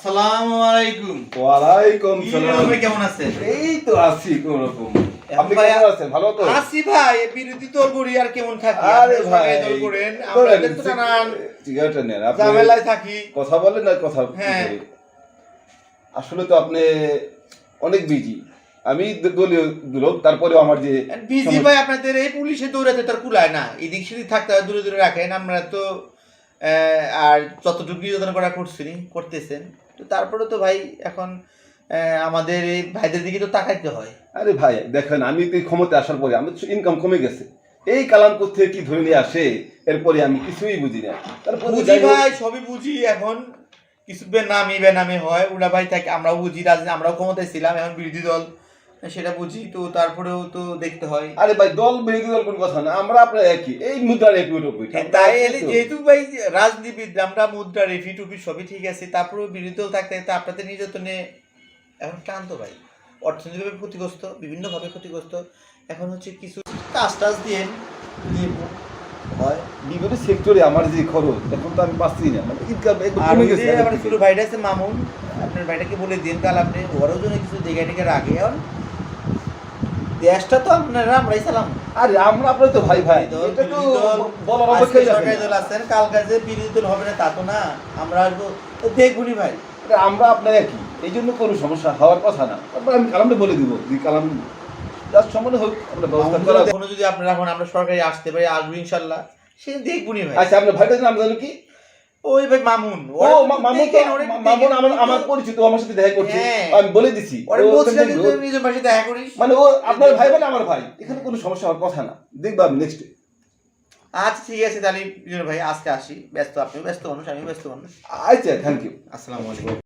আসসালামু আলাইকুম। ওয়ালাইকুম সালাম। ভাই কেমন আছেন? এই তো আছি কোন রকম। আপনি কেমন আছেন? ভালো তো? আছি ভাই, বিরোধী দল করি আর কেমন থাকি? আরে ভাই দল করেন, আমরা তো জানান সিগারেট নেন। আপনি ঝামেলায় থাকি। কথা বলেন না কথা হ্যাঁ। আসলে তো আপনি অনেক বিজি। আমি দলীয় লোক, তারপরেও আমার যে বিজি ভাই, আপনাদের এই পুলিশে দৌড়াতে তার কুলায় না, এদিক সেদিক থাকতে হয়, দূরে দূরে রাখেন। আমরা তো আর যতটুকু নির্যাতন করা করতেছেন, তো তারপরে তো ভাই এখন আমাদের এই ভাইদের দিকে তো তাকাইতে হয়। আরে ভাই দেখেন, আমি তো ক্ষমতা আসার পরে আমার ইনকাম কমে গেছে। এই কালাম করতে কি ধরে নিয়ে আসে, এরপরে আমি কিছুই বুঝি না। তারপরে বুঝি ভাই, সবই বুঝি। এখন কিছু বেনামি হয়, ওরা ভাই থাকে, আমরাও বুঝি। রাজনীতি আমরাও ক্ষমতায় ছিলাম, এখন বিরোধী দল, সেটা বুঝি। তো তারপরেও তো দেখতে হয়। আরে ভাই, দল বিরোধী দল কোন কথা না, আমরা আপনার একই, এই মুদ্রার একই টুপি। তাই এলে যেহেতু ভাই রাজনীতিবিদ, আমরা মুদ্রা রেফি টুপি সবই ঠিক আছে, তারপরেও বিরোধী দল থাকতে থাকতে আপনাদের নির্যাতনে এখন ক্লান্ত ভাই। অর্থনৈতিকভাবে ক্ষতিগ্রস্ত, বিভিন্নভাবে ক্ষতিগ্রস্ত। এখন হচ্ছে কিছু কাজ টাজ দিয়ে হয়। বিভিন্ন সেক্টরে আমার যে খরচ এখন তো আমি পাচ্ছি না, মানে ইনকাম একদম আর কমে ওই গেছে। যে আমার ছোট ভাইটা আছে মামুন, আপনার ভাইটাকে বলে দিন কাল আপনি ওরাও জন্য কিছু দেখে টেকে রাখে। এখন দেশটা তো আপনারা আমরাই চালাম। আরে আমরা আপনার তো ভাই ভাই, এটা তো বলার অপেক্ষাই রাখে সরকারি দল আছেন, কাল কাজে বিরোধী দল হবে না তা তো না। আমরা আসবো দেখবুনি ভাই। না, আমরা আপনার একই, এই জন্য কোনো সমস্যা হওয়ার কথা না। তারপর আমি কালামটা বলে দিব যে কালাম যার সম্বন্ধে হোক আমরা ব্যবস্থা করা। এখনো যদি আপনারা এখন আমরা সরকারি আসতে পারি, আসবো ইনশাল্লাহ, সে দেখবুনি ভাই। আচ্ছা, আপনার ভাইটার নাম জানো কি? ওই ভাই মামুন। ও মামুন তো, মামুন আমার পরিচিত, আমার সাথে দেখা করছে, হ্যাঁ। আমি বলে দিছি। ওরে বলছিলাম যে তুই নিজের ভাষায় দেখা করিস। মানে ও আপনার ভাই মানে আমার ভাই, এখানে কোনো সমস্যা হওয়ার কথা না। দেখবা আমি নেক্সট। আচ্ছা ঠিক আছে, তাহলে বিজন ভাই আজকে আসি। ব্যস্ত, আপনি ব্যস্ত মানুষ, আমি ব্যস্ত মানুষ। আচ্ছা, থ্যাংক ইউ। আসসালামু আলাইকুম।